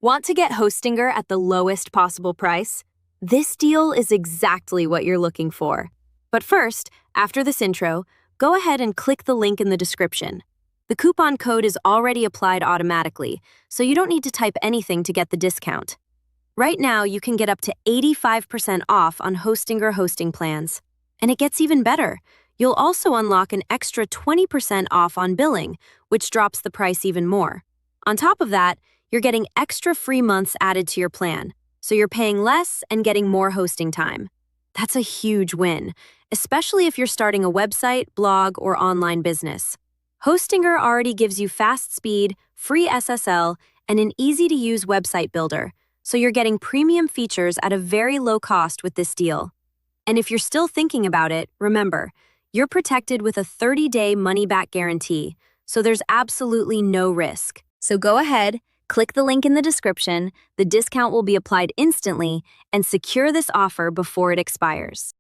Want to get Hostinger at the lowest possible price? This deal is exactly what you're looking for. But first, after this intro, go ahead and click the link in the description. The coupon code is already applied automatically, so you don't need to type anything to get the discount. Right now, you can get up to 85% off on Hostinger hosting plans. And it gets even better. You'll also unlock an extra 20% off on billing, which drops the price even more. On top of that, you're getting extra free months added to your plan, so you're paying less and getting more hosting time. That's a huge win, especially if you're starting a website, blog, or online business. Hostinger already gives you fast speed, free SSL, and an easy-to-use website builder, so you're getting premium features at a very low cost with this deal. And if you're still thinking about it, remember, you're protected with a 30-day money-back guarantee, so there's absolutely no risk. So go ahead, click the link in the description, the discount will be applied instantly, and secure this offer before it expires.